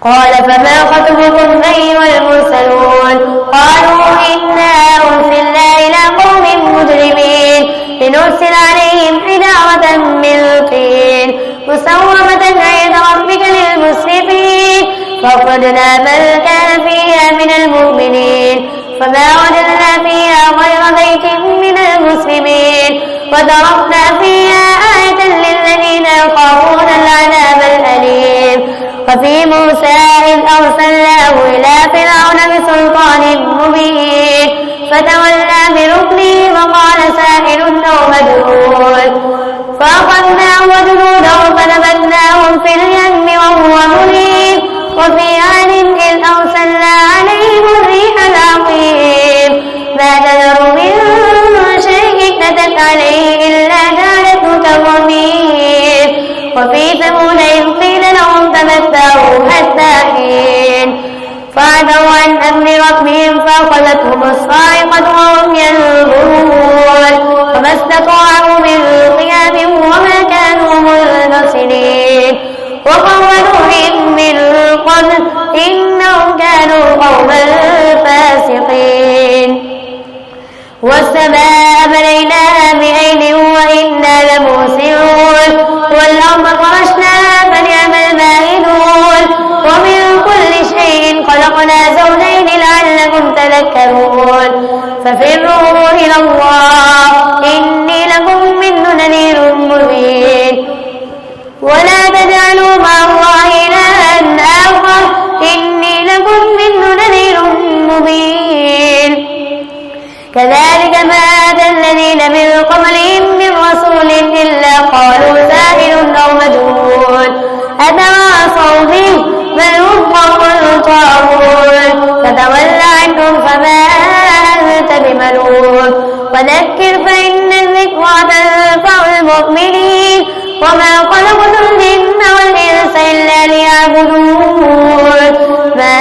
قال فما خطبكم أيها المرسلون قالوا إنا أرسلنا إلى قوم مجرمين لنرسل عليهم حجارة من طين مسومة عند ربك للمسرفين فأخرجنا من كان فيها من المؤمنين فما وجدنا فيها غير بيت من المسلمين وتركنا فيها آية للذين يخافون العذاب الأليم وفي موسى إذ أرسلناه إلى فرعون بسلطان مبين فتولى بركنه وقال ساحر أو مجنون فأخذناه وجنوده فنبذناهم في اليم وهو مليم وفي عاد إذ أرسلنا عليهم الريح العقيم ما تذر من شيء أتت عليه إلا جعلته كالرميم وفي ثمود إذ قيل لهم تمتعوا حتى حين فعتوا عن أمر ربهم فأخذتهم الصاعقة وهم ينظرون وما استطاعوا من قيام وما كانوا منتصرين وقوم نوح من قبل إنهم كانوا قوما فاسقين والسماء بنيناها بأيد وإنا لموسعون والأرض فرشناها فنعم الماهدون ومن كل شيء خلقنا زوجين لعلكم تذكرون ففروا إلى الله إني لكم منه نذير مبين ولا تجعلوا مع الله إلها آخر إني لكم منه نذير مبين كذلك ما أتى الذين من قبلهم من رسول إلا قالوا ساحر أو مجنون أتواصوا به بل هم قوم طاغون فتول عنهم فما أنت بملوم وذكر فإن الذكرى تنفع المؤمنين وما خلقت الجن والإنس إلا ليعبدون ما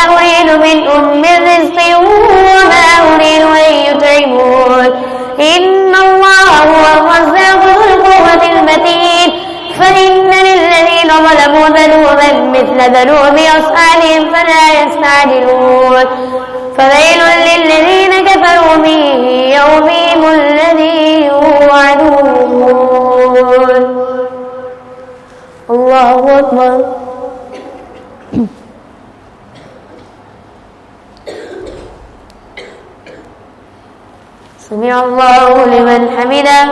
أريد منهم من رزق وما أريد أن يطعمون إن الله هو الرزاق ذو القوة المتين فإن للذين ظلموا ذنوبا مثل ذنوب أصحابهم فلا يستعجلون فويل للذين كفروا من يومهم الذي يوعدون. الله أكبر. سمع الله لمن حمده.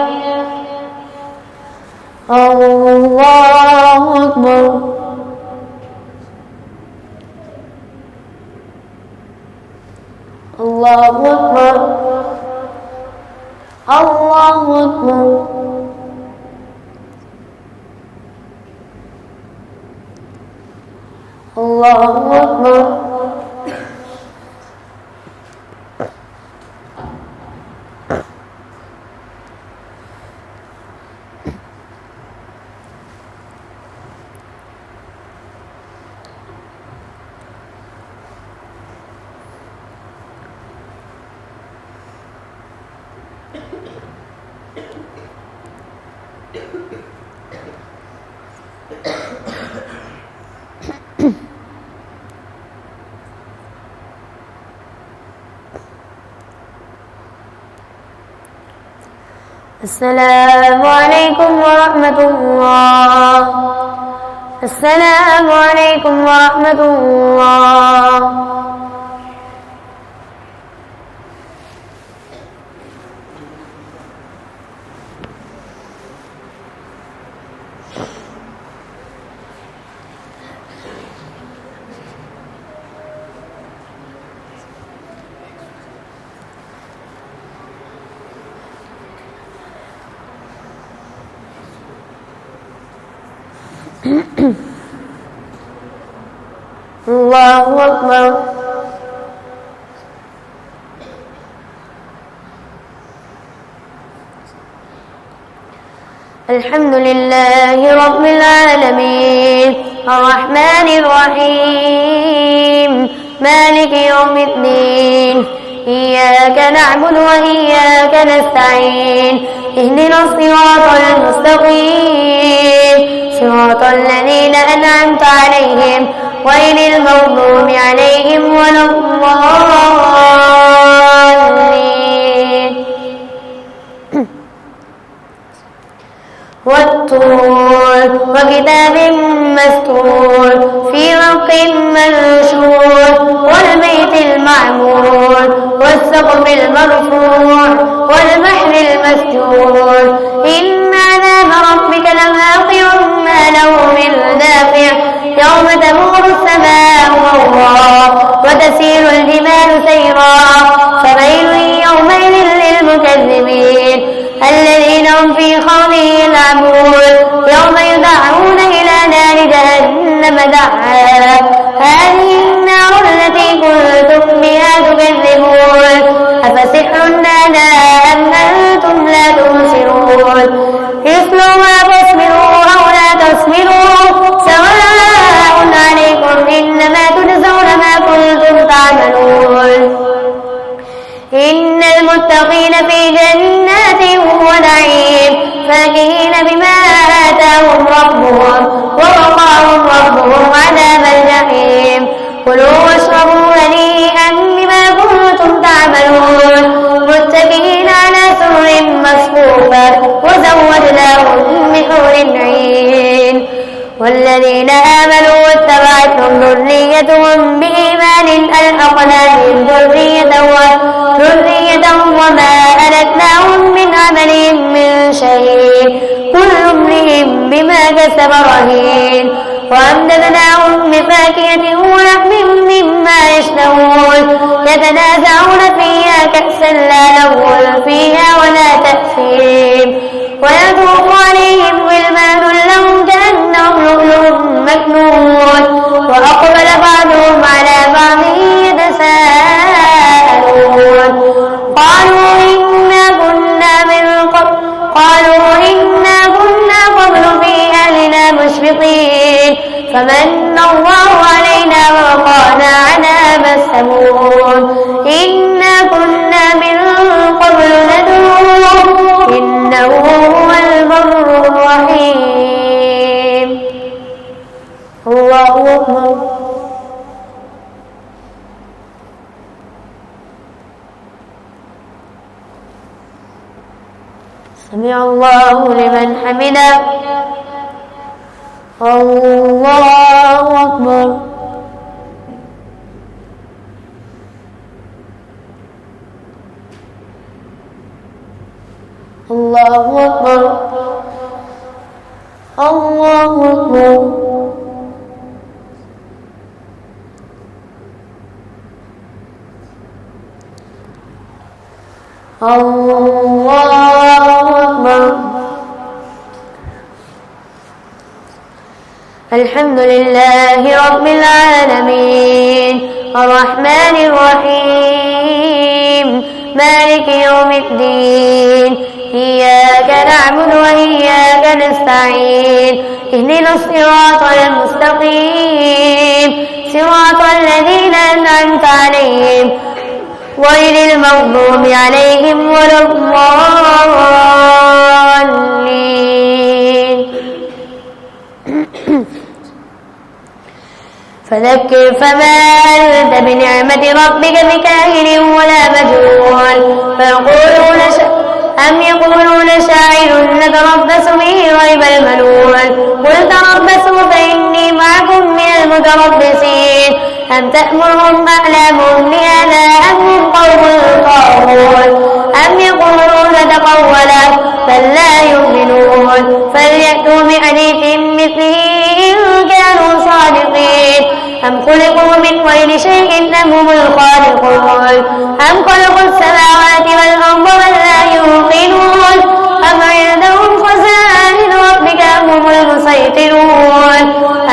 الله أكبر. الله أكبر. الله أكبر. الله أكبر. السلام عليكم ورحمة الله. السلام عليكم ورحمة الله. الله أكبر. الحمد لله رب العالمين الرحمن الرحيم مالك يوم الدين إياك نعبد وإياك نستعين اهدنا الصراط المستقيم صراط الذين أنعمت عليهم غير المغضوب عليهم ولا الضالين. والطور وكتاب مسطور في رق منشور والبيت المعمور والسقف المرفوع والبحر المسجور إن عذاب ربك لواقع ما له من دافع يوم تمور السماء مورا وتسير الجبال سيرا فويل يومئذ للمكذبين الذين هم في خوض يلعبون يوم يدعون إلى نار جهنم دعا هذه النار التي كنتم بها تكذبون أفسحر هذا أم أنتم لا تبصرون اصلوها فاصبروا أو لا تصبروا سواء عليكم إنما تجزون ما كنتم تعملون. إن المتقين في جنات ونعيم فاكهين بما آتاهم ربهم ووقاهم ربهم عذاب الجحيم كلوا واشربوا هنيئا بما كنتم تعملون متكئين على سرر مصفوفة وزوجناهم بحور عين والذين آمنوا واتبعتهم ذريتهم بإيمان ألحقنا بهم ذريتهم وما ألتناهم من عملهم من شيء كل امرئ بما كسب رهين وأمددناهم بفاكهة ولحم مما يشتهون يتنازعون فيها كأسا لا لغو فيها ولا تأثيم ويطوف عليهم غلمان لهم كأنهم لؤلؤ مكنون وأقبل بعضهم على بعض يتساءلون قالوا إنا كنا قبل في أهلنا مشفقين فمن الله علينا ووقانا عذاب السموم إنا كنا من قبل ندعوه إنه هو البر الرحيم. الله أكبر. سمع الله لمن حمده. الله أكبر. الله أكبر. الله أكبر. الله أكبر. الحمد لله رب العالمين الرحمن الرحيم مالك يوم الدين إياك نعبد وإياك نستعين اهدنا الصراط المستقيم صراط الذين أنعمت عليهم غير المغضوب عليهم ولا الضالين. فذكر فما أنت بنعمة ربك بكاهن ولا مجنون أم يقولون شاعر نتربص به ريب المنون قل تربصوا فإني معكم من المتربصين أم تأمرهم أعلامهم بهذا أم هم قوم طاغون أم يقولون تقوله بل لا يؤمنون فليأتوا بحديث مثله إن كانوا صادقين أم خلقوا من غير شيء أم هم الخالقون أم خلقوا السماوات والأرض بل لا يوقنون أم عندهم خزائن ربك أم هم المسيطرون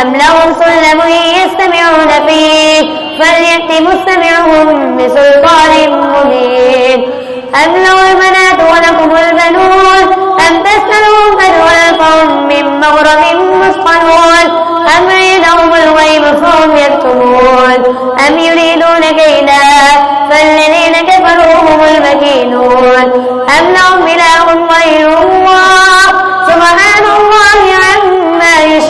أم لهم سلم يستمعون فيه فليأت مستمعهم بسلطان مبين أم له البنات ولكم البنون أم تسألهم أجرا فهم من مغرم مثقلون أم عندهم الغيب فهم يكتبون أم يريدون كيدا فالذين كفروا هم المكيدون أم لهم إله غير الله سبحان الله عما يشركون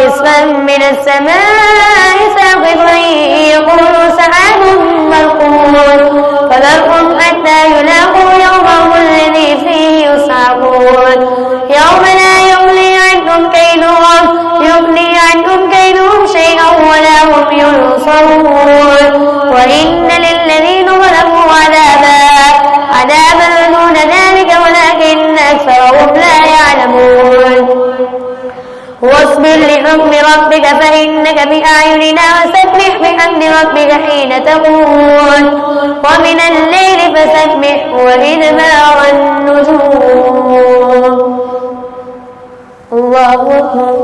كسفا من السماء ساقط يقول سحاب مركون فذرهم حتى يلاقوا يومهم الذي فيه يصعقون يوم لا يغني عنهم كيدهم شيئا ولا هم ينصرون وإن للذين ظلموا عذابا دون ذلك ولكن أكثرهم لا يعلمون واصبر لحكم ربك فإنك بأعيننا وسبح بحمد ربك حين تقوم ومن الليل فسبح وإدبار النجوم. الله أكبر.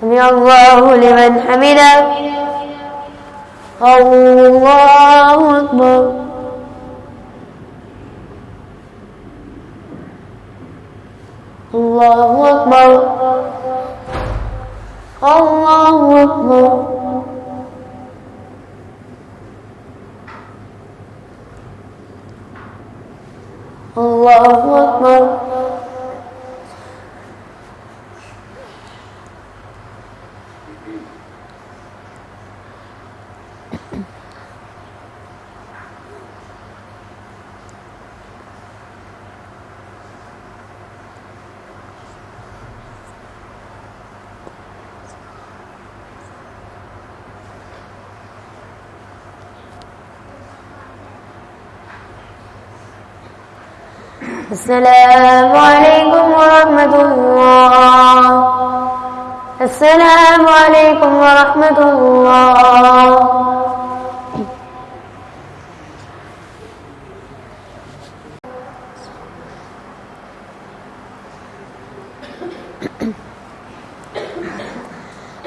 سمع الله لمن حمده. الله أكبر. الله أكبر. الله أكبر. الله أكبر. السلام عليكم ورحمة الله. السلام عليكم ورحمة الله.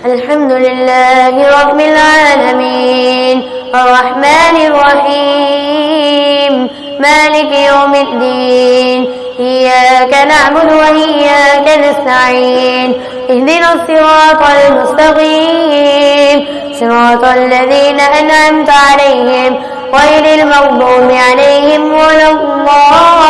الحمد لله رب العالمين الرحمن الرحيم مالك يوم الدين إياك نعبد وإياك نستعين اهدنا الصراط المستقيم صراط الذين أنعمت عليهم غير المغضوب عليهم ولا الضالين.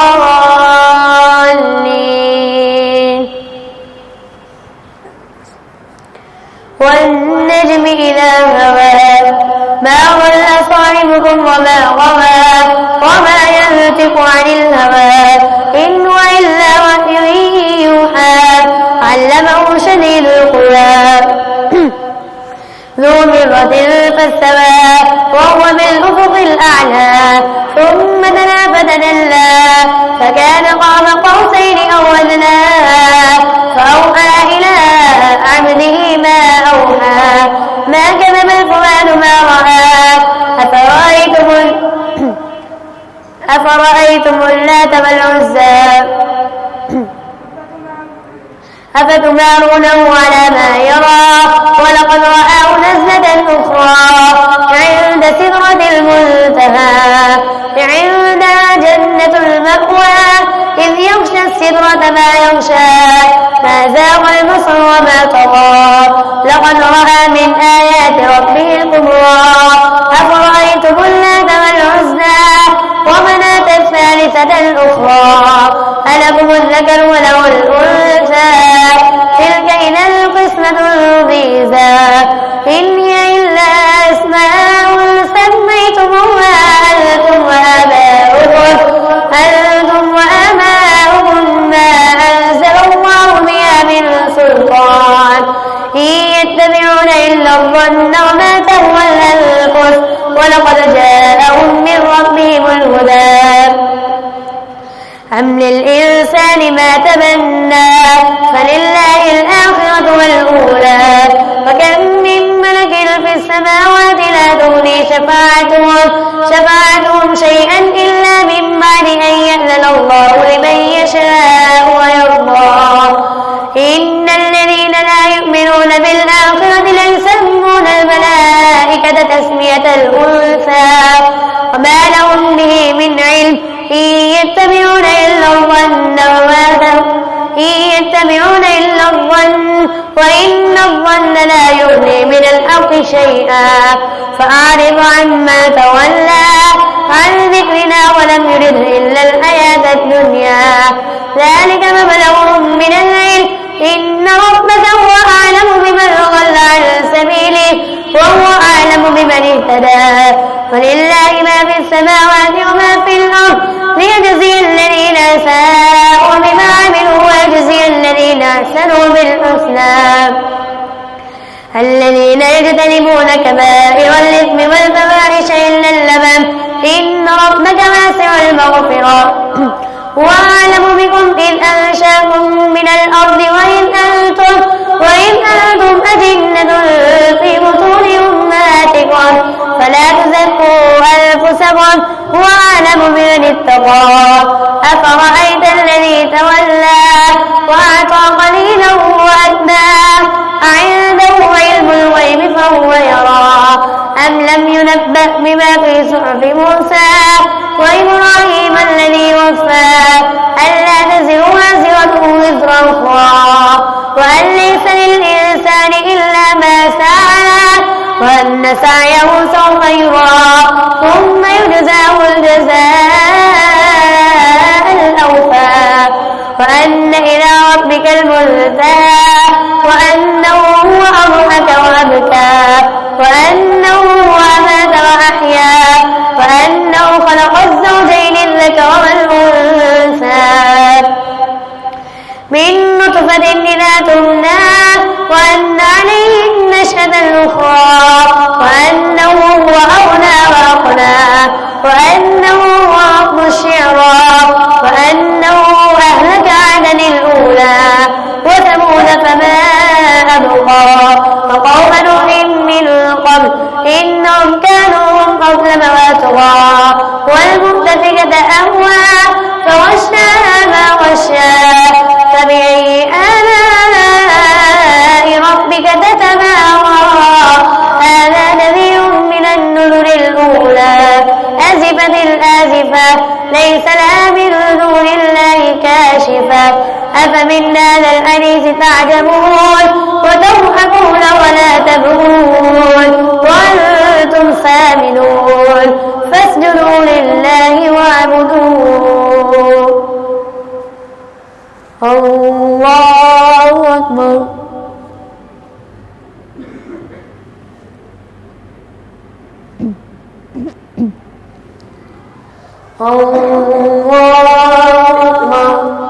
والنجم إذا هوى ما ضل صاحبكم وما غوى وما ينطق عن الهوى إن هو إلا وحي يوحى علمه شديد القوى ذو مرة فاستوى وهو بالأفق الأعلى ثم دنا فتدلى فكان قاب قوسين أو أدنى فأوحى إلى عبده ما أوحى ما كذب الفؤاد ما رأى أفرأيتم اللات والعزى أفتمارونه على ما يرى ولقد رآه نزلة أخرى عند سدرة المنتهى عندها جنة المأوى إذ يغشى السدرة ما يغشى ما زاغ البصر وما طغى لقد رأى من آيات ربه الكبرى أفرأيتم اللات والعزى ومناة الثالثة الأخرى ألكم الذكر وله الأنثى تلك إذا القسمة ضيزى إن هي إلا أسماء سميتموها أنتم وآباؤكم ما أنزل الله بها من سلطان إن يتبعون إلا الظن وما تهوى الأنفس ولقد جاءهم من ربهم الهدى أم للإنسان ما تمنى فلله الآخرة والأولى وكم من ملك في السماوات لا تغني شفاعتهم شيئا إلا من بعد أن يأذن الله لمن يشاء ويرضى إن الذين لا يؤمنون بالآخرة ليسمون الملائكة تسمية الأنثى وما لهم به من علم إن يتبعون إلا الظن وإن الظن لا يغني من الحق شيئا فأعرض عما تولى عن ذكرنا ولم يرد إلا الحياة الدنيا ذلك مبلغهم من العلم إن ربك هو أعلم بمن ضل عن سبيله وهو أعلم بمن اهتدى ولله ما في السماوات وما في الأرض ليجزي الذين أساءوا بما عملوا ويجزي الذين أحسنوا بالحسنى الذين يجتنبون كبائر الإثم والفواحش إلا اللمم إن ربك واسع المغفرة هو أعلم بكم إذ أنشاكم من الأرض وإذ أنتم أجنة في بطون أمهاتكم فلا تزكوا أنفسكم هو أعلم بمن اتقى أفرأيت الذي تولى وأعطى قليلا وأدى أعنده علم الغيب فهو يرى أم لم ينبأ بما في صحف موسى وإبراهيم الذي وفى ألا تزر وازرة وزر أخرى وأن ليس للإنسان إلا ما سعى وأن سعيه سوف يرى ثم يجزاه الجزاء الأوفى وأن إلى ربك المنتهى وأنه هو أضحك وأبكى وأنه هو أمات وأحيا وأنه خلق الزوجين الذكر والأنثى من نطفة إذا تمنى وأن عليه النشأة الأخرى وأنه هو أغنى وأقنى وأنه هو رب الشعرى وأنه أهلك عادا الأولى وثمود فما أبقى وقوم نوح من قبل إنهم كانوا هم أظلم وأطغى والمؤتفكة أهوى فغشاها ما غشا فبأي آلاء ربك تتمارى هذا نذير من النذر الأولى أزفت الآزفة ليس لها من دون الله كاشفة أفمن هذا الحديث تعجبون وتضحكون ولا تبكون وأنتم سامدون فاسجدوا لله واعبدوه الله أكبر الله أكبر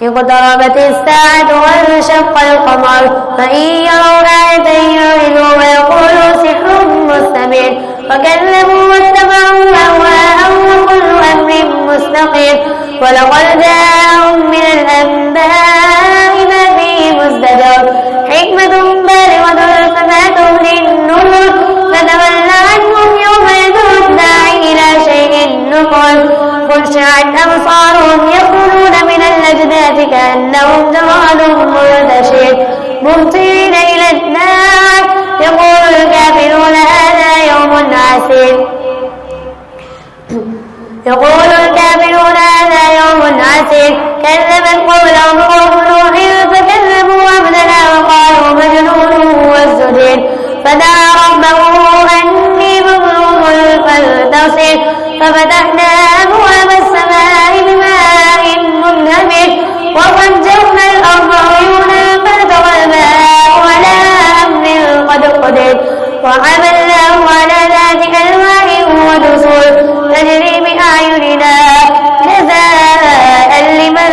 اقتربت الساعة وانشق القمر فإن يروا آية يعرضوا ويقولوا سحر مستمر وكذبوا واتبعوا أهواءهم وكل أمر مستقيم ولقد جاءهم من الأنباء ما فيه مزدجر حكمة بالغة فما تغني النذر فتول عنهم يوم يدعو الداعي إلى شيء نكر خشعت أبصارهم يخرجون من الأجداث كأنهم جراد منتشر مهطعين إلى النار يقول الكافرون هذا يوم عسير كذبت قبلهم قوم نوح فكذبوا عبدنا وقالوا مجنون وازدجر فدعا ربه أني مغلوب فانتصر ففتحنا أبواب السماء بماء منهمر وفجرنا الأرض عيونا فالتقى الماء على أمر قد قدر وحملناه على ذات ألواح ودسر تجري بأعيننا جزاء لمن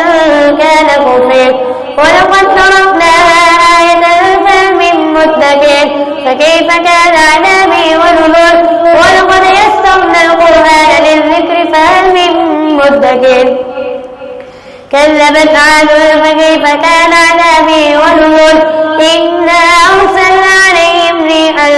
كان كفر ولقد تركناها آية فمن مدكر فكيف كان عذابي ونذر ولقد يسرنا القرآن للذكر فهل من مدكر كذبت عاد فكيف كان عذابي ونذر إنا أرسلنا عليهم ريحا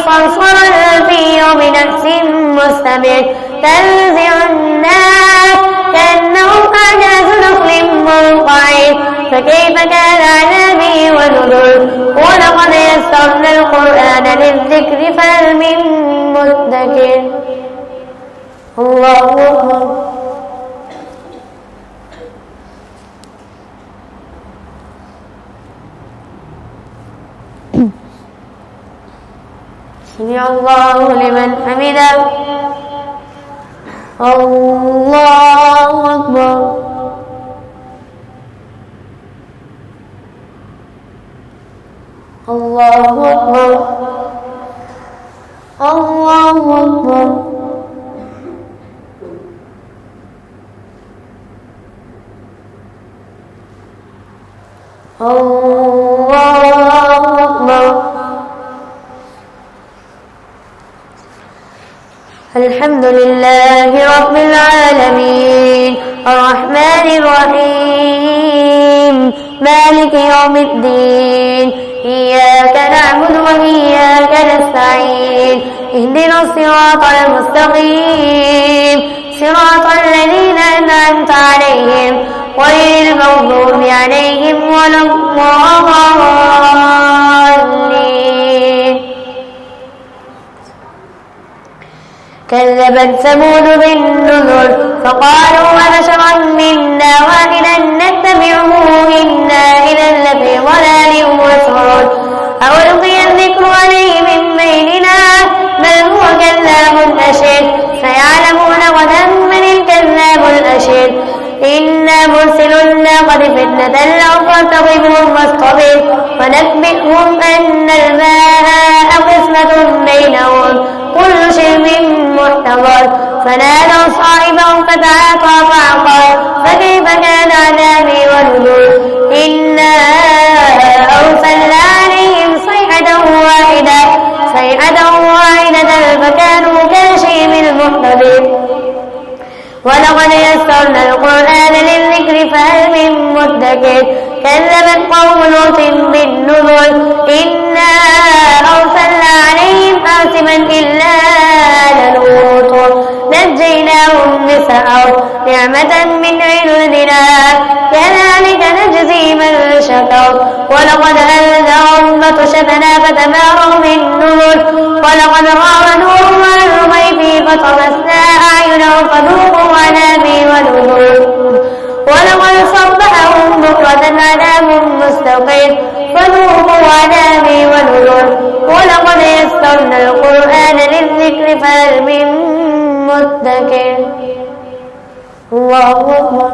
صرصرا في يوم نحس مستمر تنزع الناس كأنهم أعجاز نخل منقعر فكيف كان عذابي ونذر ولقد يسرنا القرآن للذكر فهل من مدكر الله أكبر سمع سمع الله لمن حمده. الله أكبر. الله أكبر. الله أكبر. الله أكبر. الحمد لله رب العالمين الرحمن الرحيم مالك يوم الدين إياك نعبد وإياك نستعين اهدنا الصراط المستقيم صراط الذين أنعمت عليهم غير المغضوب عليهم ولا الضالين. كذبت ثمود بالنذر فقالوا أبشرا منا واحدا نتبعه إنا إذا لفي ضلال وسعر أولقي الذكر عليه من بيننا بل هو كذاب أشر سيعلمون غدا من الكذاب الأشر. إنا مرسل الناقة فتنة لهم فارتقبهم واصطبر ونبئهم أن الماء قسمة بينهم كل شرب محتضر. فنادوا صاحبهم فتعاطى فعقر فكيف كان عذابي ونذر. إنا أرسلنا عليهم صيحة واحدة فكانوا كهشيم المحتضر. ولقد يسرنا القرآن للذكر فهل من مدكر. كذبت قوم لوط بالنذر إنا أرسلنا عليهم حاسبا إلا آل لوط نجيناهم بسحر نعمة من عندنا كذلك نجزي من شكر. ولقد أنذرهم بطشتنا فتماروا بالنذر ولقد راودوهم عن ضيفه فطمسنا أعينهم فذوقوا عذابي ونذر. ولقد صبحهم بكرة عذاب مستقر فذوقوا عذابي ونذر. ولقد يسرنا القرآن للذكر فهل من مدكر. الله أكبر.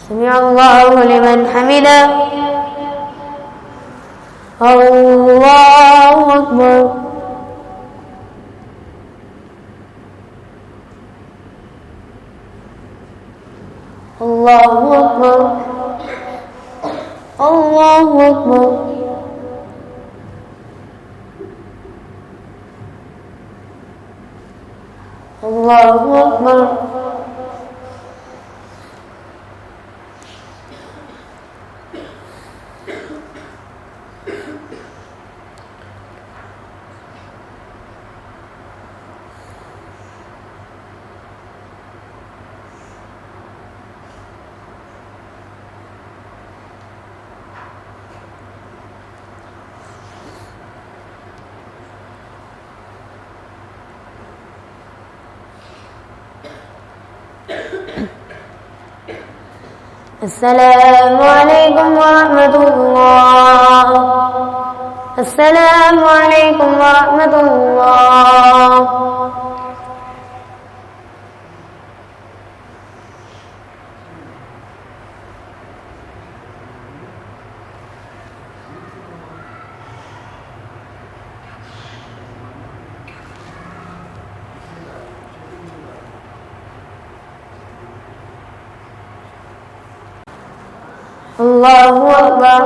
سمع الله لمن حمده. الله أكبر. الله أكبر. الله أكبر. الله أكبر. السلام عليكم ورحمة الله. السلام عليكم ورحمة الله. الله أكبر.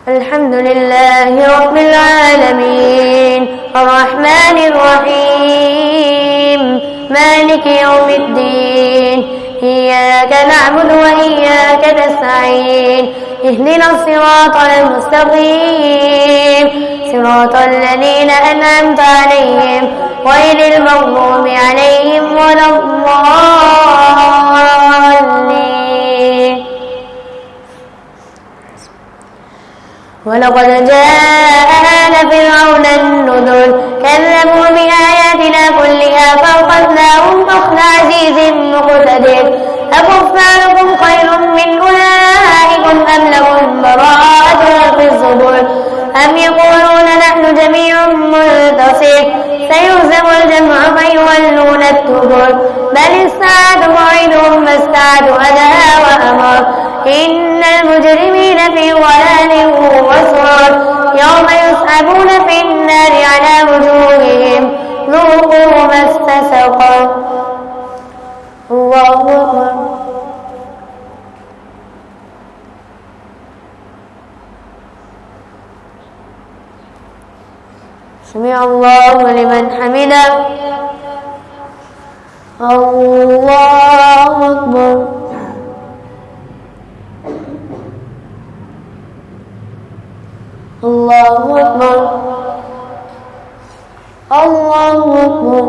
الحمد لله رب العالمين الرحمن الرحيم مالك يوم الدين إياك نعبد وإياك نستعين اهدنا الصراط المستقيم صراط الذين أنعمت عليهم غير المغضوب عليهم ولا الضالين. ولقد جاء آل فرعون النذر كذبوا بآياتنا كلها فأخذناهم أخذ عزيز مقتدر أكفاركم خير من أولئكم أم لهم براءة في الزبر أم يقولون نحن جميع منتصر سيهزم الجمع فيولون الدبر بل الساعة موعدهم فالساعة أدهى وأمر إن المجرمين في ضلال وسعر يوم يسحبون في النار على وجوههم ذوقوا مس سقر. الله أكبر. سمع الله لمن حمده. الله أكبر. الله أكبر. الله أكبر.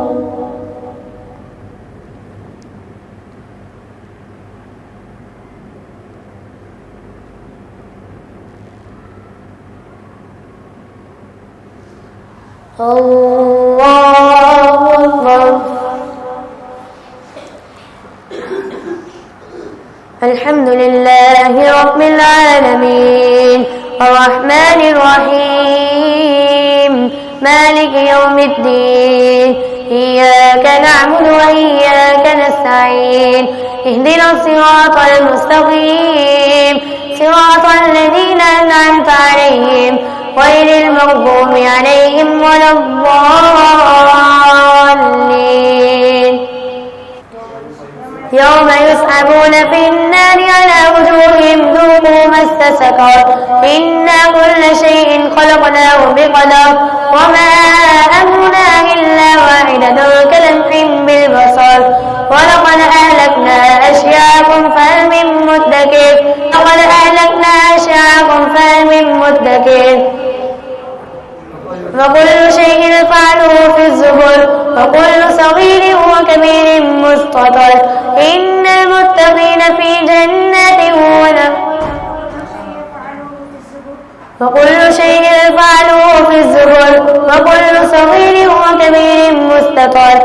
الله أكبر. الحمد لله رب العالمين الرحمن الرحيم مالك يوم الدين إياك نعبد وإياك نستعين اهدنا الصراط المستقيم صراط الذين أنعمت عليهم غير المغضوب عليهم ولا الضالين. يوم يسحبون في النار على وجوههم ذوقوا مس سقر إنا كل شيء خلقناه بقدر وما أمرنا إلا واحدة كلمح بالبصر ولقد أهلكنا أشياءكم فهل من مدكر لقد أهلكنا أشياءكم فهل من مدكر وكل شيء فعلوه في الزبر وكل صغير وكبير مستطر إن المتقين في جنات ونهر وكل شيء فعلوه في الزبر وكل صغير وكبير مستطر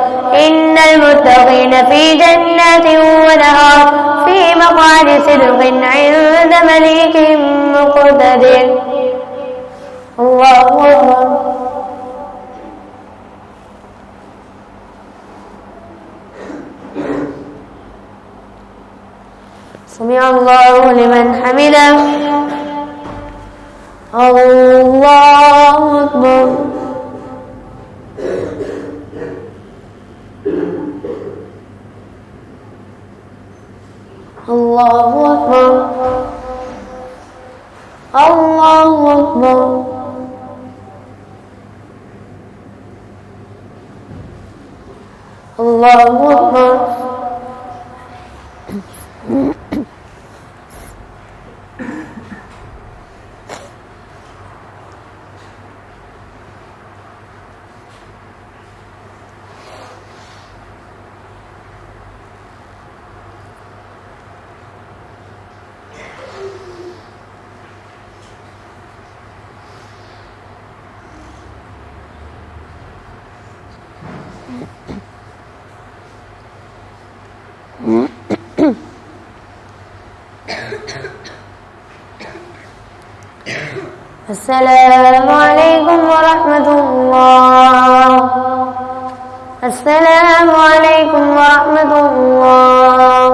إن المتقين في جنات ونهر في مقعد صدق عند مليك مقتدر. الله أكبر. سمع الله لمن حمده. الله أكبر. الله أكبر. الله أكبر. الله أكبر. السلام عليكم ورحمة الله. السلام عليكم ورحمة الله.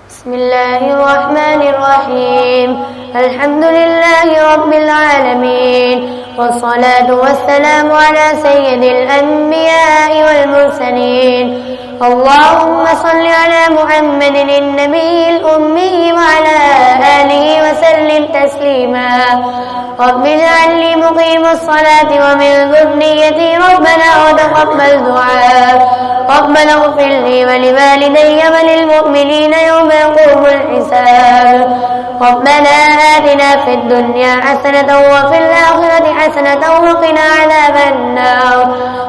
بسم الله الرحمن الرحيم الحمد لله رب العالمين والصلاة والسلام على سيد الأنبياء والمرسلين. اللهم صل على محمد النبي الأمي وعلى آله وسلم تسليما. رب اجعلني مقيم الصلاة ومن ذريتي ربنا وتقبل دعاء ربنا اغفر لي ولوالدي وللمؤمنين يوم يقوم الحساب. ربنا آتنا في الدنيا حسنة وفي الآخرة حسنة وقنا عذاب النار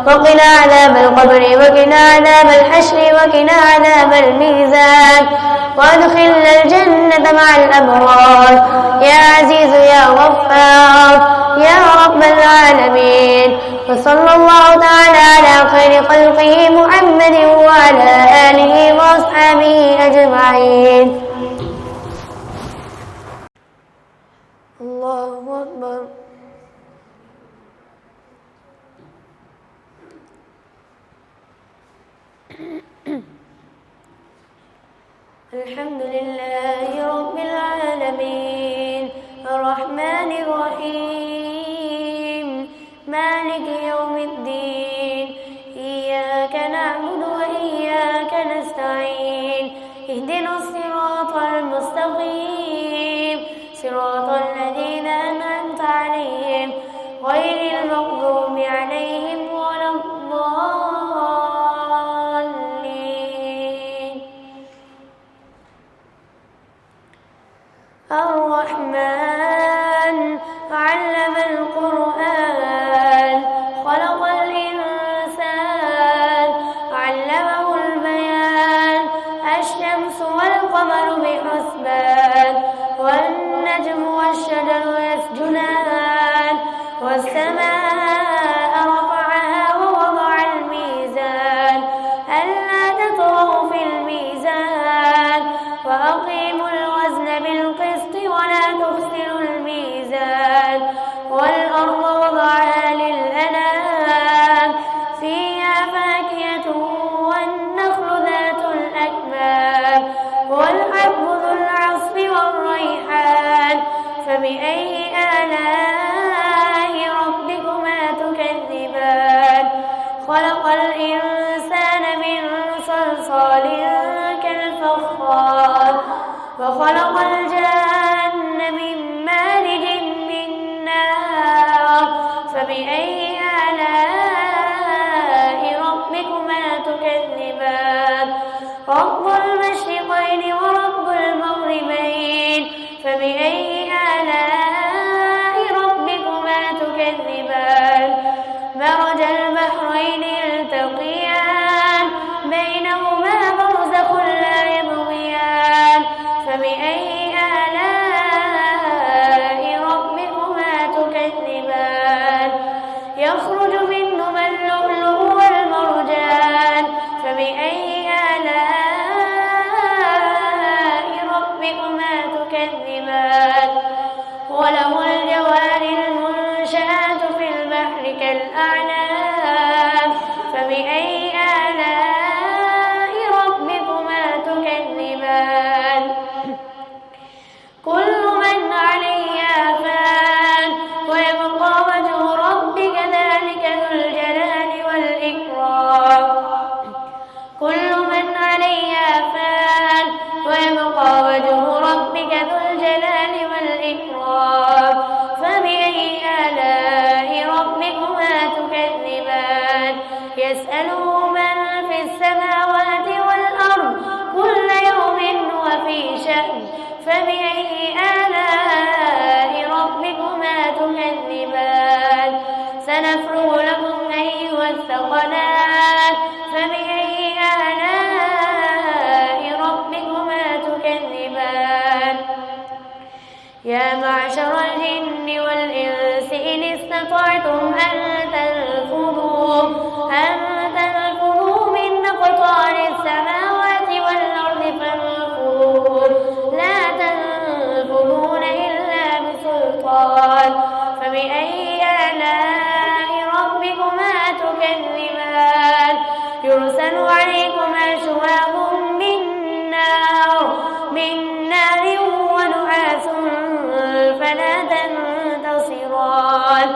وقنا عذاب القبر وقنا عذاب الحشر وقنا عذاب الميزان وادخلنا الجنة مع الأبرار يا عزيز يا غفار يا رب العالمين. وصلى الله تعالى على خير خلقه محمد وعلى آله وأصحابه أجمعين. الله أكبر. الحمد لله رب العالمين الرحمن الرحيم مالك يوم الدين إياك نعبد وإياك نستعين اهدنا الصراط المستقيم صراط الذين أنعمت عليهم غير المغضوب عليهم ولا الضالين. الرحمن علم القرآن خلق الإنسان علمه البيان الشمس والقمر بحسبان والنجم والشجر يسجدان والسماء رفعها ووضع الميزان ألا تطغوا في الميزان وأقيموا الوزن بالقسط ولا تخسروا الميزان والأرض وضعها للأنام فيها فاكهة والنخل ذات الأكمام والحب ذو العصف والريحان فبأي آلاء ربكما تكذبان. خلق الإنسان من صلصال كالفخار وخلق الجن من مارج من نار فبأي آلاء ربكما تكذبان. رب المشرقين ورب المغربين فبأي آلاء ربكما تكذبان. مرج البحرين يلتقيان بينهما برزخ لا يبغيان فبأي آلاء ربكما تكذبان. يخرج منهما اللؤلؤ والمرجان فبأي آلاء ربكما تكذبان. وله الجوار المنشآت في البحر كالأعلام فبأي آلاء ربكما تكذبان. كل من عليها فان ويبقى وجه ربك ذلك ذو الجلال والإكرام. كل من عليها فان ويبقى وجه ربك ذو الجلال والإكرام فبأي آلاء ربكما تكذبان. يسأله من في السماوات والأرض كل يوم هو في شأن فبأي آلاء ربكما تكذبان. سنفرغ لكم أيها الثقلان فبأي آلاء ربكما تكذبان. يا معشر الجن والإنس إن استطعتم أن تنفذوا من أقطار السماوات والأرض فانفذوا لا تنفذون إلا بسلطان فبأي آلاء ربكما تكذبان. يرسل عليكما شواظ من نار ونحاس فلا تنتصران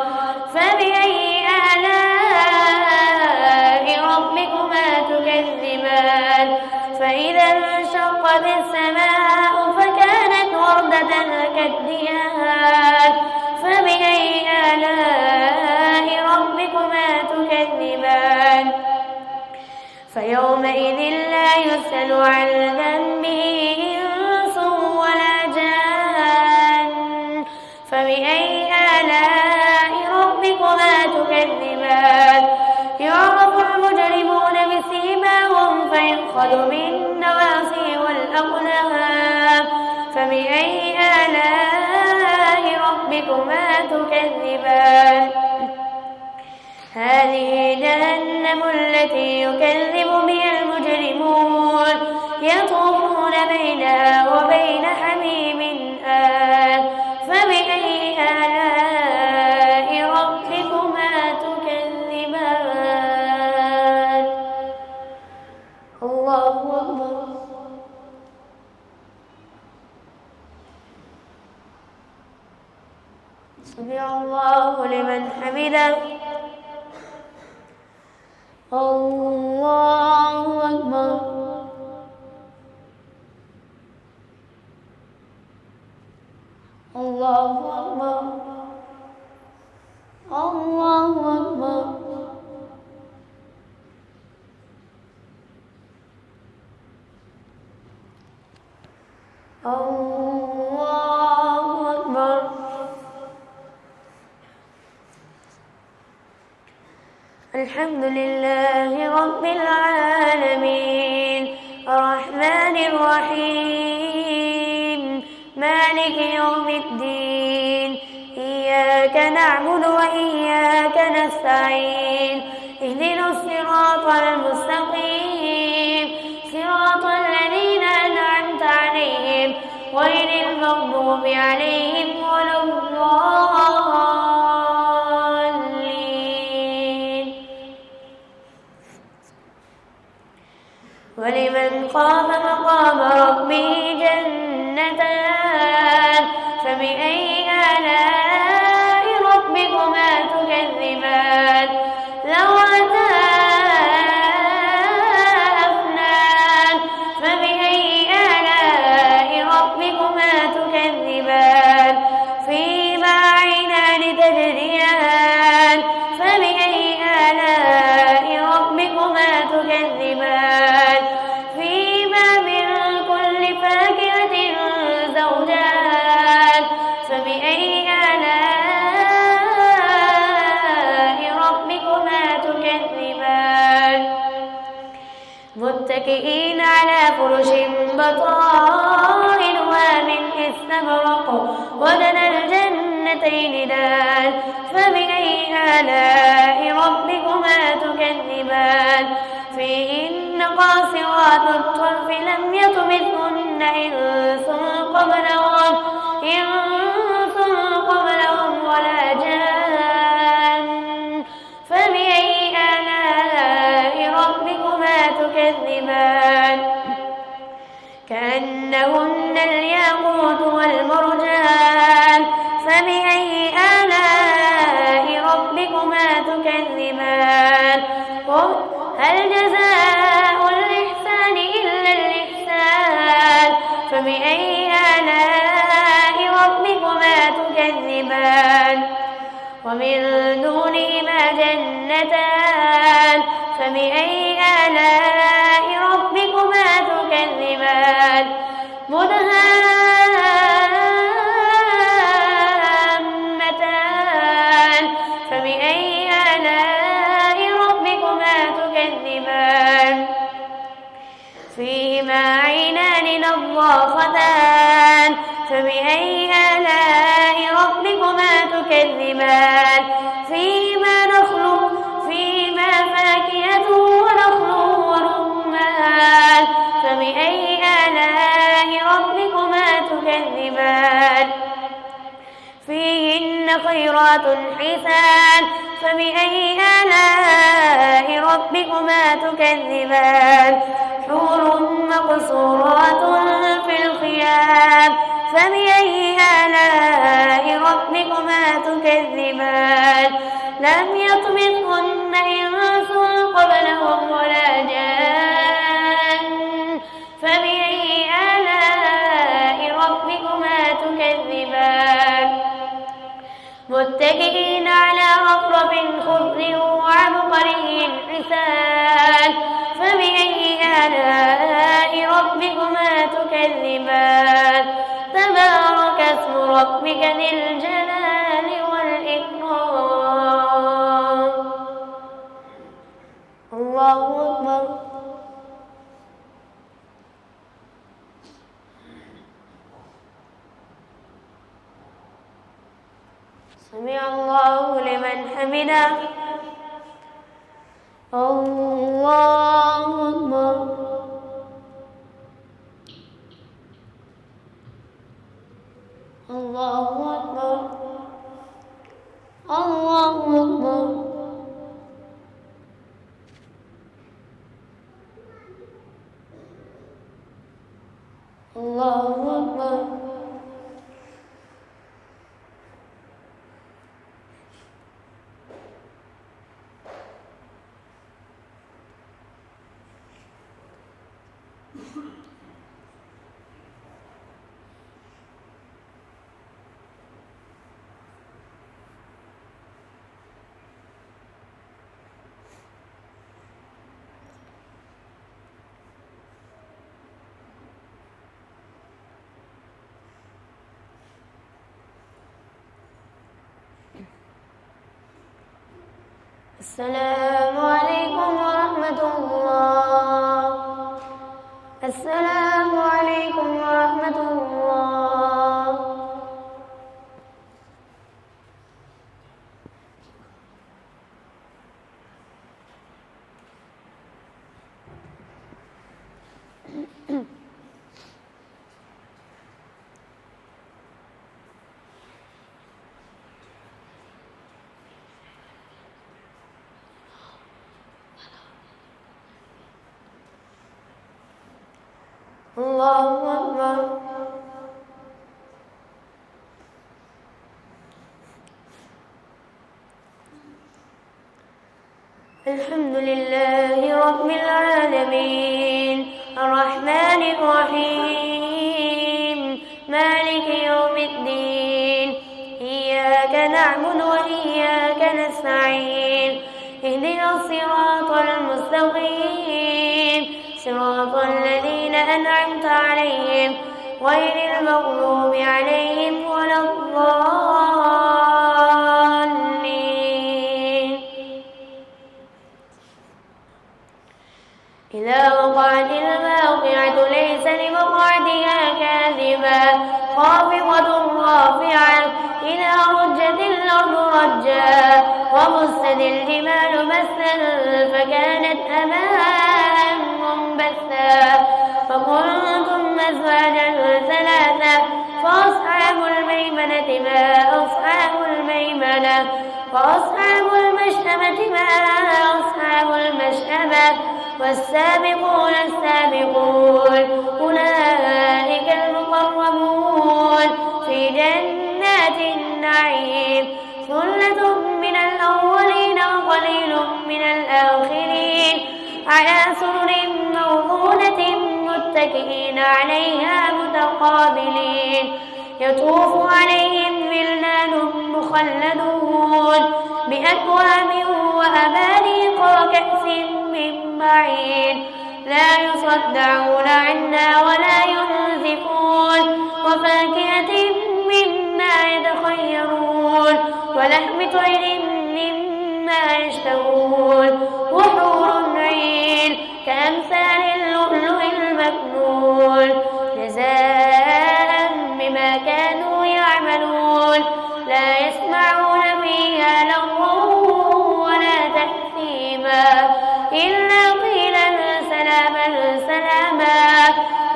فبأي آلاء ربكما تكذبان. فإذا انشقت السماء فكانت وردة كالدهان فبأي آلاء فيومئذ لا يسأل عن ذنبه إنس ولا جان فبأي آلاء ربكما تكذبان يعرف المجرمون بسيماهم فيؤخذ بالنواصي والأقدام فبأي آلاء ربكما تكذبان هذه جهنم التي يكذب بها المجرمون يطوفون بينها وبين حميم آن فبأي آلاء ربكما تكذبان الله أكبر سمع الله لمن حمده الله أكبر الله أكبر الله أكبر الله أكبر الحمد لله رب العالمين الرحمن الرحيم مالك يوم الدين إياك نعبد وإياك نستعين اهدنا الصراط المستقيم صراط الذين أنعمت عليهم غير المغضوب عليهم ولا الضالين ولمن خاف مقام ربه جنتان فبأي آلاء ربكما تكذبان ذواتا أفنان فبأي آلاء ربكما تكذبان فيما عينان تجريان فبأي آلاء ربكما تكذبان فيما من كل فاكهة زوجان فبأي آلاء ربكما تكذبان متكئين على فرش بطائنها من استبرق ودنا الجنتين دان فبأي آلاء ربكما تكذبان فيهن قاصرات الطرف لم يطمثهن إنس قبلهم ولا جان فبأي آلاء ربكما تكذبان كأنهن الياقوت والمرجان فبأي آلاء ربكما تكذبان هل جزاء الإحسان إلا الإحسان فبأي آلاء ربكما تكذبان ومن دونهما جنتان فبأي آلاء ربكما تكذبان مدهامتان فبأي آلاء ربكما تكذبان فيهما عينان نضاختان فبأي آلاء ربكما تكذبان فيهما فاكهة ونخل ورمان فبأي آلاء ربكما تكذبان فيهن خيرات حسان فبأي آلاء ربكما تكذبان حور مقصورات في الخيام فبأي آلاء ربكما تكذبان لم يطمثهن إنس قبلهم ولا جان فبأي آلاء ربكما تكذبان متكئين على رفرف خضر وعبقري حسان فبأي ربك ذي الجلال والإكرام. الله أكبر. سمع الله لمن حمده. الله أكبر. الله أكبر. الله أكبر. الله أكبر. السلام عليكم ورحمة الله. السلام عليكم ورحمة الله. الله أكبر. الحمد لله رب العالمين الرحمن الرحيم مالك يوم الدين إياك نعبد وإياك نستعين اهدنا الصراط المستقيم صراط الذين أنعمت عليهم غير المغضوب عليهم ولا الضالين. إذا وقعت الواقعة ليس لوقعتها كاذبة خافضة رافعة إذا رجت الأرض رجا وبست الجبال بسا فكانت هباء منبثا فكنتم أزواجا ثلاثة فأصحاب الميمنة ما أصحاب الميمنة وأصحاب المشأمة ما أصحاب المشأمة والسابقون السابقون أولئك المقربون في جنات النعيم ثلة من الأولين وقليل من الآخرين على سرر موضونة متكئين عليها متقابلين يطوف عليهم ولدان مخلدون بأكواب وأباريق وكأس من معين لا يصدعون عنها ولا ينزفون وفاكهة مما يتخيرون ولحم طير مما يشتهون وحور عين كأمثال اللؤلؤ المكنون جزاء بما كانوا يعملون لا يسمعون فيها لغوا ولا تأثيما إلا قيلا سلاما سلاما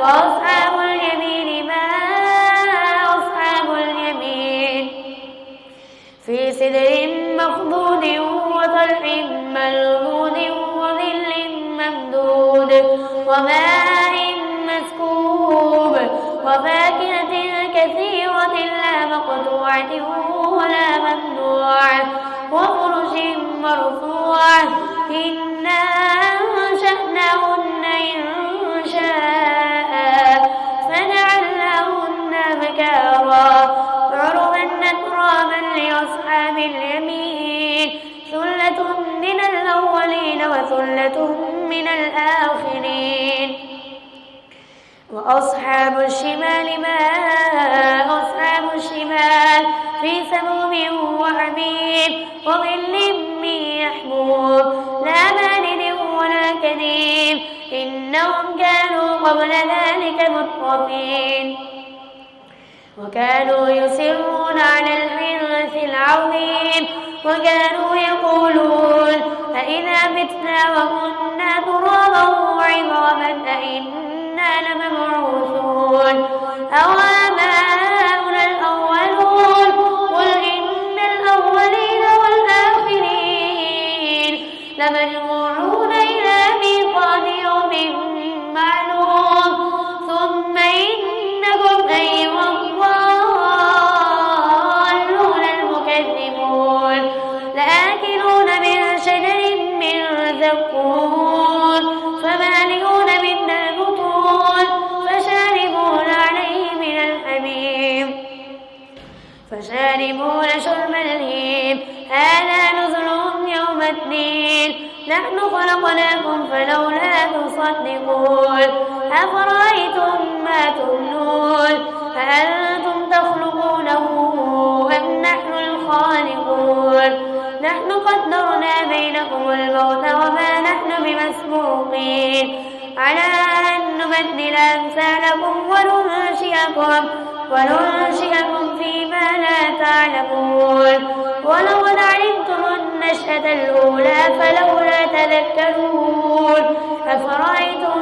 وأصحاب اليمين ما أصحاب اليمين في سدر مخضود وطلح منضود وظل ممدود وماء مسكوب وفاكهة كثيرة لا مقطوعة ولا ممنوعة وفرش مرفوعة إنا أنشأناهن إنشاء فجعلناهن بكارا عربا أترابا لأصحاب اليمين ثلة من الأولين وثلة من الآخرين وأصحاب الشمال ما أصحاب الشمال في سموم وحميم وظل من يحموم لا بارد ولا كريم إنهم كانوا قبل ذلك مترفين وكانوا يصرون على الحنث العظيم وكانوا يقولون أئذا متنا وكنا ترابا وعظاما أئنا لمبعوثون أو آباؤنا الأولون قل إن الأولين والآخرين لمجموعون إلى ميقات يوم معلوم ثم إنكم أيها الضالون المكذبون لآكلون من شجر من زقوم فمالئون منها البطون فشاربون عليه من الحميم فشاربون شرب الهيم هذا نزلهم يوم الدين نحن خلقناكم فلولا تصدقون أفرأيتم ما تمنون أأنتم تخلقونه أم نحن الخالقون نحن قدرنا بينكم الموت وما نحن بمسبوقين على أن نبدل أمثالكم وننشئكم فيما لا تعلمون ولقد علمتم النشأة الأولى فلولا تذكرون أفرأيتم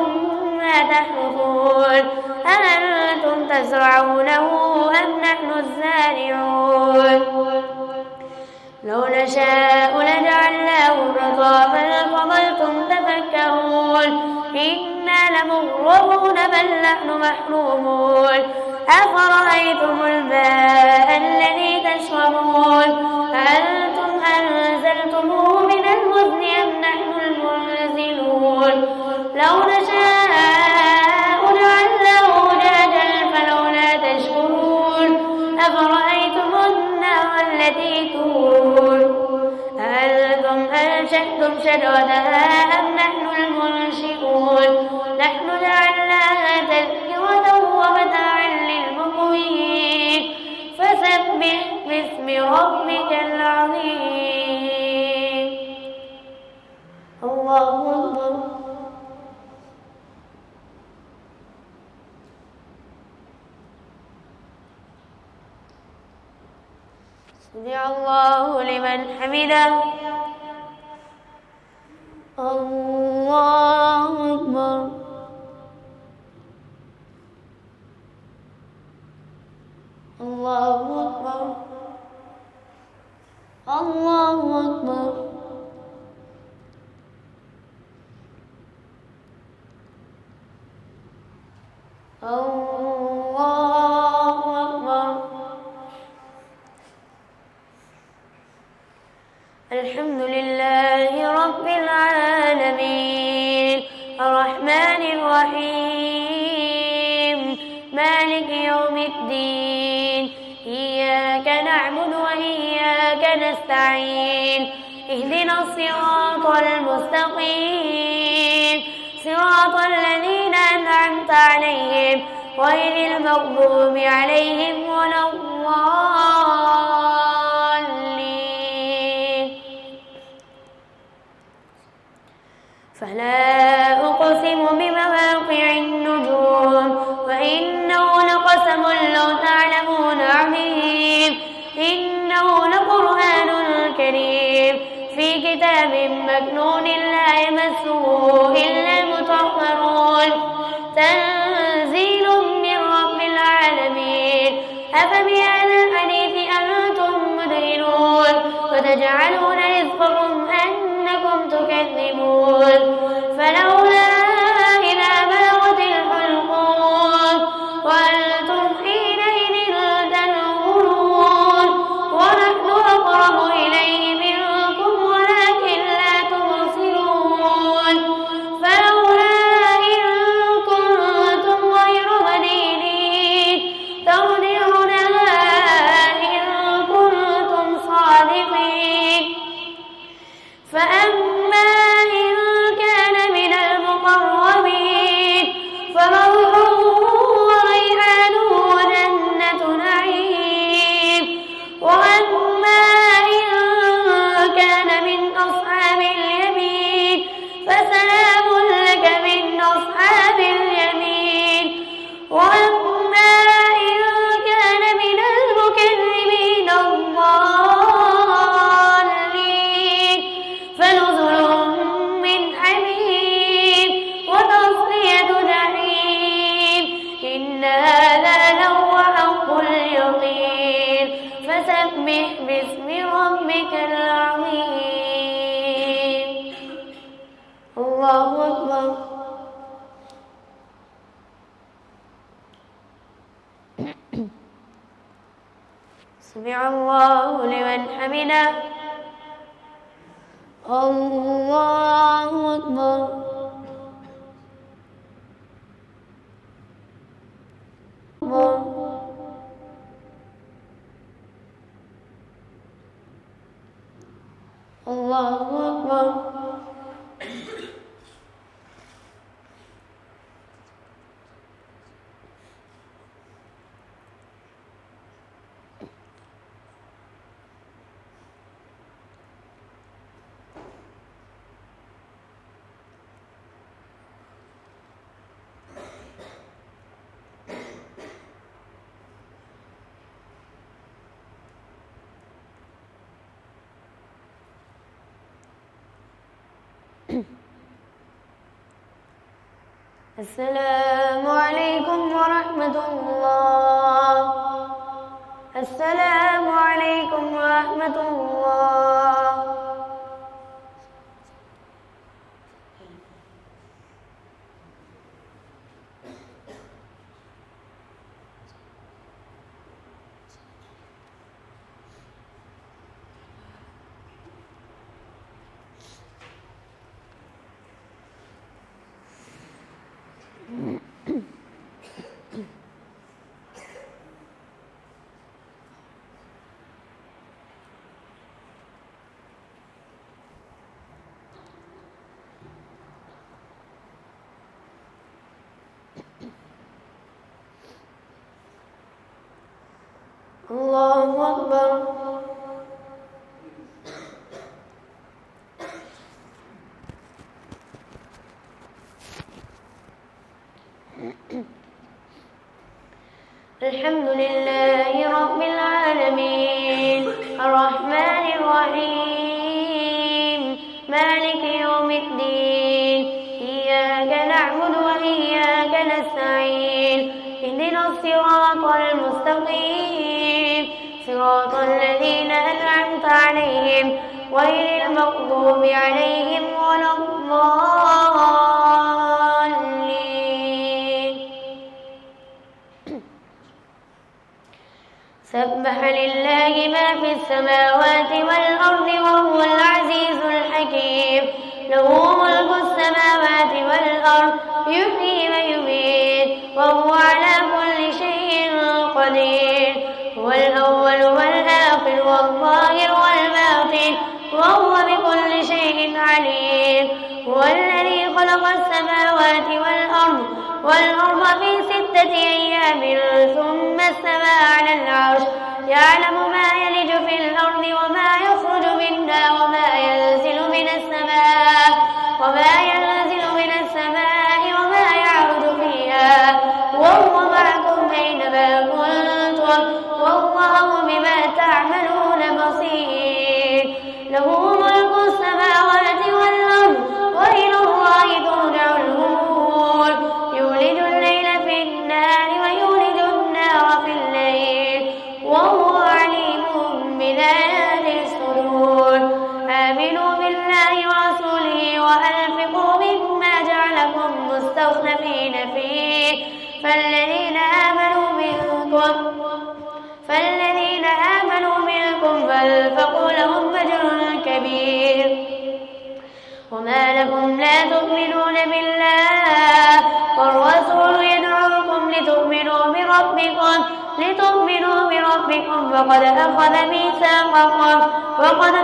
ما تحرثون أأنتم تزرعونه أم نحن الزارعون لو نشاء لجعلناه حطاما فظلتم تفكرون إنا لمغرمون بل نحن محرومون أفرأيتم الماء الذي تشربون أأنتم أنزلتموه من المزن أم نحن المنزلون لو نشاء جعلناه أجاجا فلولا تشكرون أفرأيتم النار التي تورون أأنتم أنشأتم شجرتها أم نحن المنشئون نحن جعلناها تذكرة ومتاعا للمقوين فسبح باسم ربك العظيم الله أكبر سمع الله لمن حمده الله أكبر الله أكبر الله أكبر الله أكبر الحمد لله رب العالمين الرحمن الرحيم مالك يوم الدين إياك نعبد وإياك نستعين اهدنا الصراط المستقيم صراط الذين أنعمت عليهم غير المغضوب عليهم ولا الضالين فلا أقسم بمواقع النجوم وإنه لقسم لو تعلمون عظيم إنه لقرآن كريم في كتاب مكنون لا يمسه إلا المطهرون تنزيل من رب العالمين أفبهذا الحديث أنتم مدهنون وتجعلون رزقكم أنكم تكذبون فلولا إذا بلغت الحلقوم وأنتم حينئذ تنظرون ونحن أقرب إليه منكم ولكن لا تبصرون فلولا إن كنتم غير مدينين ترجعونها إن كنتم صادقين سمع الله لمن حمده الله أكبر الله أكبر. السلام عليكم ورحمة الله. السلام عليكم ورحمة الله. الله أكبر. الحمد لله رب العالمين الرحمن الرحيم مالك يوم الدين إياك نعبد وإياك نستعين اهدنا الصراط المستقيم صراط الذين أنعمت عليهم غير المغضوب عليهم ولا الضالين. سبح لله ما في السماوات والأرض وهو العزيز الحكيم له ملك السماوات والأرض يحيي ويميت وهو على كل شيء قدير هو الأول والآخر والظاهر والباطن وهو بكل شيء عليم هو الذي خلق السماوات والأرض في 6 أيام ثم استوى على العرش يعلم ما يلج في الأرض وما يخرج منها وما ينزل من السماء وما يعرج فيها وهو معكم أينما كنتم والله بما تعملون بصير له ملك السماوات والأرض وإلى الله ترجع الأمور يولج الليل في النهار ويولج النار في الليل وهو عليم بذات الصدور. آمنوا بالله ورسوله وأنفقوا مما جعلكم مستخلفين فيه فالذين آمنوا منكم فأنفقوا لهم أجر كبير. وما لكم لا تؤمنون بالله والرسول يدعوكم لتؤمنوا بربكم وقد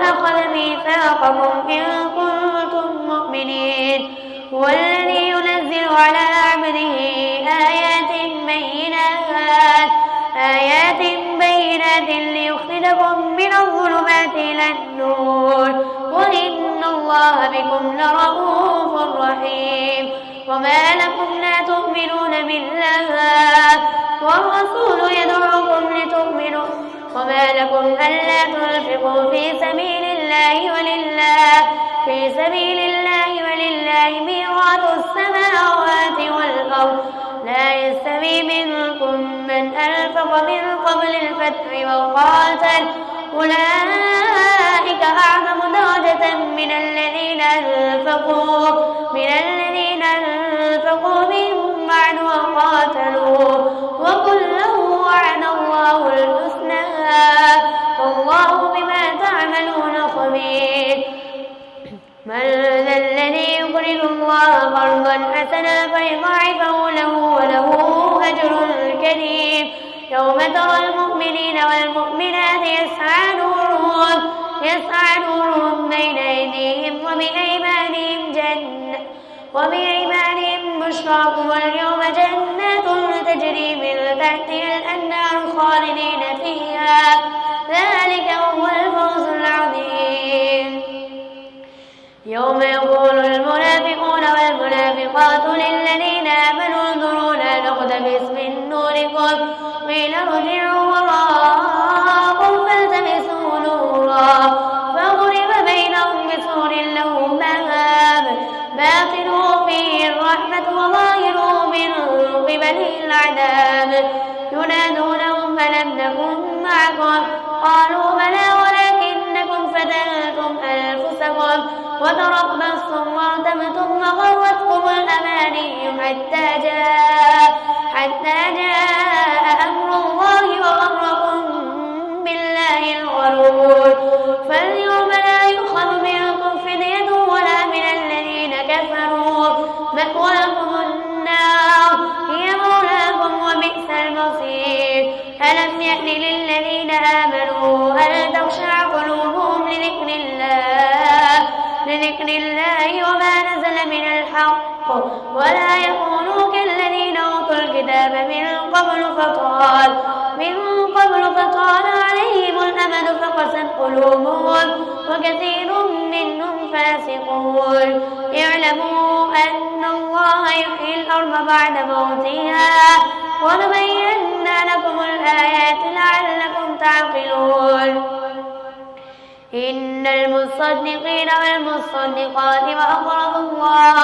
أخذ ميثاقكم إن كنتم مؤمنين. هو الذي ينزل على عبده آيات بينات ليخرجكم من الظلمات إلى النور وإن الله بكم لرءوف رحيم. وما لكم لا تؤمنون بالله والرسول يدعوكم لتؤمنوا وما لكم ألا تنفقوا في سبيل الله ولله ميراث السماوات والأرض لا يستوي منكم من أنفق من قبل الفتح وقاتل أولئك أعظم درجة من الذين أنفقوا من بعد وقاتلوا وكلا وعد الله الحسنى من ذا الذي يقرض الله قرضا حسنا فيضاعفه له وله أجر كريم يوم ترى المؤمنين والمؤمنات يسعى نورهم بين أيديهم وبأيمانهم بشراكم اليوم جنات تجري من تحتها الأنهار خالدين فيها ذلك هو الفوز العظيم يوم يقول المنافقون والمنافقات للذين آمنوا انظرونا نقتبس من نوركم قيل ارجعوا وراءكم فالتمسوا نورا فضرب بينهم بسور له باب باطنه فيه الرحمة وظاهره من قبله العذاب ينادونهم ألم نكن معكم قالوا بلى ولكنكم فتنتم أنفسكم وتربصتم وارتبتم وغرتكم الأماني حتى جاء أمر الله وغركم بالله الغرور فاليوم لا يؤخذ منكم فدية ولا من الذين كفروا مأواكم النار هي مولاكم وبئس المصير ألم يأن للذين آمنوا أن تخشع قلوبهم لذكر الله وما نزل من الحق ولا يكونوا كالذين أوتوا الكتاب من قبل فطال عليهم الأمد فقست قلوبهم وكثير منهم فاسقون اعلموا أن الله يحيي الأرض بعد موتها ونبين لكم الآيات لعلكم تعقلون إن المصدقين والمصدقات وأقرضوا الله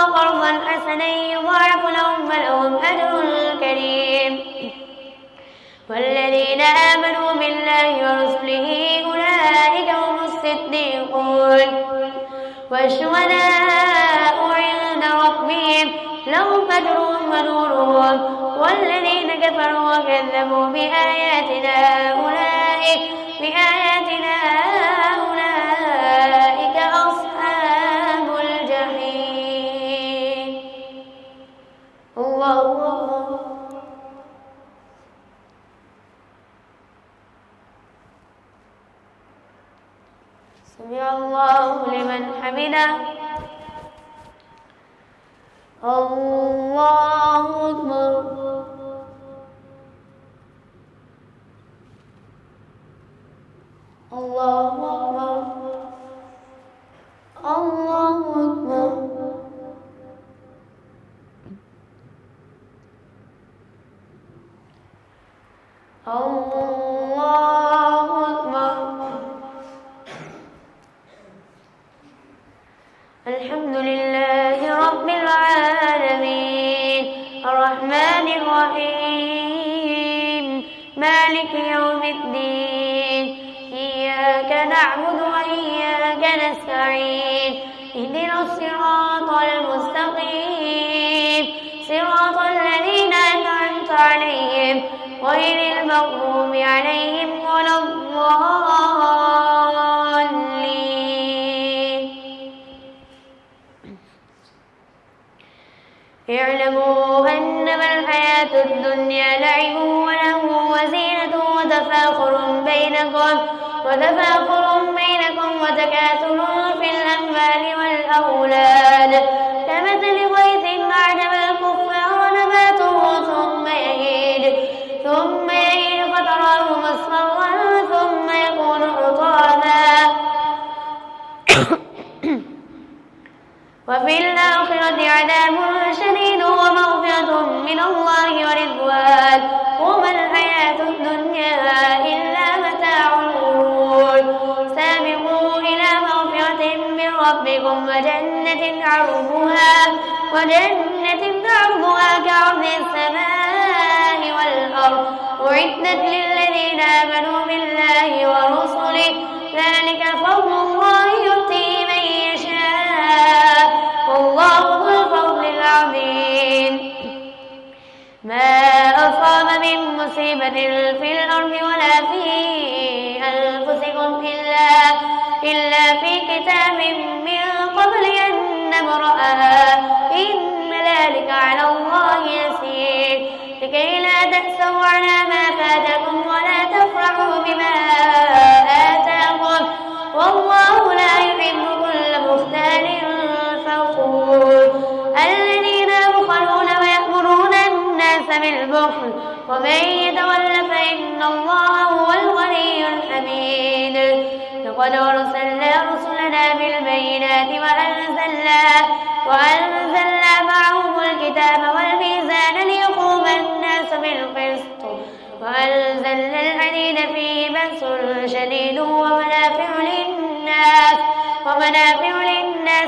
قرضا حسنا يضاعف لهم ولهم أجر كريم والذين آمنوا بالله ورسله أولئك هم الصديقون والشهداء عند ربهم لهم أجرهم ونورهم والذين كفروا وكذبوا بآياتنا أولئك أصحاب الجحيم الله أكبر سمع الله لمن حمده الله أكبر الله أكبر الله أكبر الله أكبر الحمد لله رب العالمين الرحمن الرحيم مالك يوم الدين إياك نعبد وإياك نستعين اهدنا الصراط المستقيم صراط الذين أنعمت عليهم غير المغضوب عليهم ولا الضالين اعلموا أنما الحياة الدنيا لعب ولهو وزينة وتفاخر بينكم وتكاثر في الأموال والأولاد كمثل غيث أعجب الكفار نباته ثم يهيج فتراه مصفرا ثم يكون حطاما وفي الآخرة عذاب شديد ومغفرة من الله ورضوان وما الحياة الدنيا إلا متاع الغرور سابقوا إلى مغفرة من ربكم وجنة عرضها كعرض السماء والأرض أعدت للذين آمنوا بالله ورسله ذلك فضل الله يؤتيه من يشاء والله ذو الفضل العظيم ما أصاب من مصيبة في الأرض ولا في أنفسكم إلا إلا في كتاب من قبل أن نبرأها إن ذلك على الله يسير لكي لا تأسوا على ما فاتكم ولا تفرحوا بما آتاكم والله لا يحب كل مختال فخور الذين يبخلون ويأمرون الناس بالبخل ومن يتول فإن الله هو الغني الحميد لقد أرسلنا رسلنا بالبينات وأنزلنا معهم الكتاب والميزان ليقوم الناس بالقسط وأنزلنا الحديد فيه بأس شديد ومنافع للناس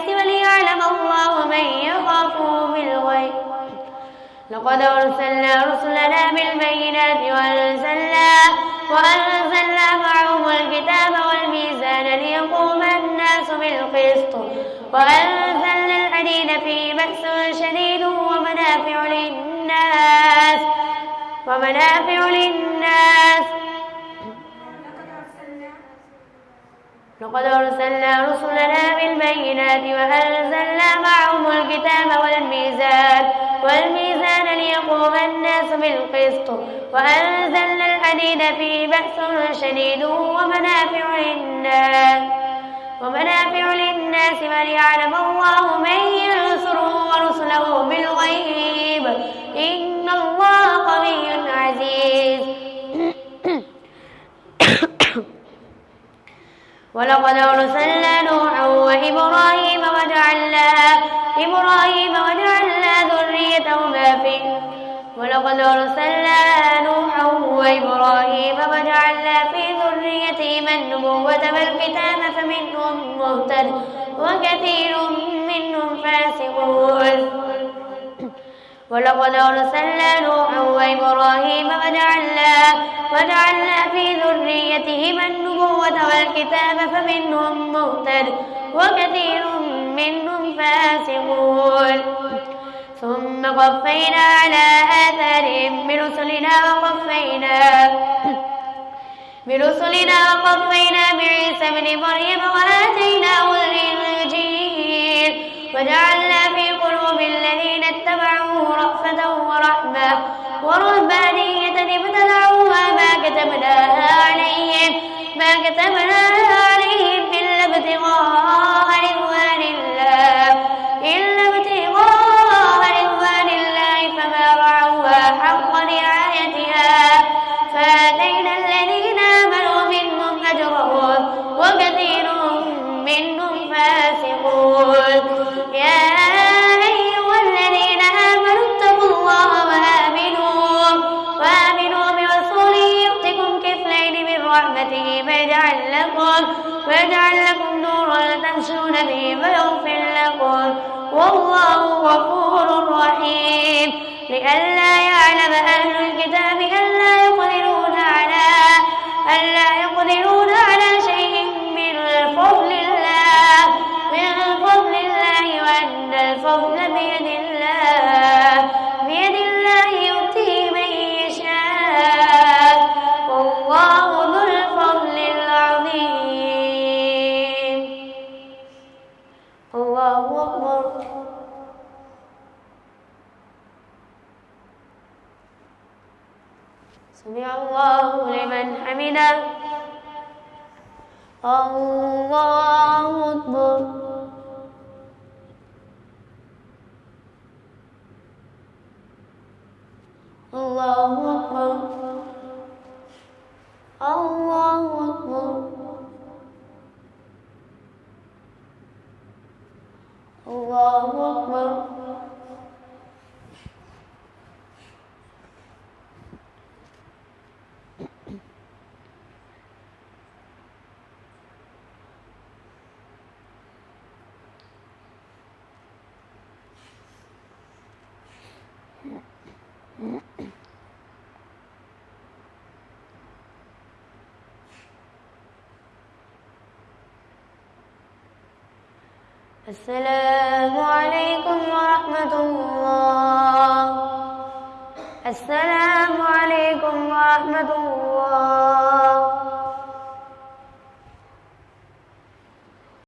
وليعلم الله من يخافه بالغيب لقد أرسلنا رسلنا بالبينات وأنزلنا معهم الكتاب والميزان ليقوم الناس بالقسط وأنزلنا الحديد فيه بأس شديد ومنافع للناس لقد أرسلنا رسلنا بالبينات وأنزلنا معهم الكتاب والميزان ليقوم الناس بالقسط وأنزلنا الحديد فيه بأس شديد ومنافع للناس وليعلم الله من ينصره ورسله بالغيب إن الله قوي عزيز ولقد أرسلنا نوحا وإبراهيم وجعلنا ذريتهما في ذريتهما النبوة والكتاب فمنهم مهتد وكثير منهم فاسقون ولقد أرسلنا نوحا وإبراهيم وجعلنا في ذريتهما النبوة والكتاب فمنهم مهتد وكثير منهم فاسقون ثم قفينا على آثارهم برسلنا وقفينا بعيسى ابن مريم وآتيناه الإنجيل وجعلنا في قلوب الذين اتبعوه رأفة ورحمة ورهبانية ابتدعوها ما كتبناها عليهم إلا ابتغاء رضوان الله فما رعوها حق رعايتها فآتينا الذين آمنوا منهم أجرهم وكثير منهم فاسقون يا أيها الذين آمنوا اتقوا الله وآمنوا برسوله يؤتكم كفلين من رحمته ويجعل لكم نورا تمشون به ويغفر لكم والله غفور رحيم لئلا يعلم أهل الكتاب ألا يقدرون على شيء من فضل الله وأن الفضل بيد الله يؤتيه من يشاء والله ذو الفضل العظيم الله أكبر سمع الله لمن حمده الله أكبر الله أكبر الله أكبر الله أكبر السلام عليكم ورحمة الله. السلام عليكم ورحمة الله.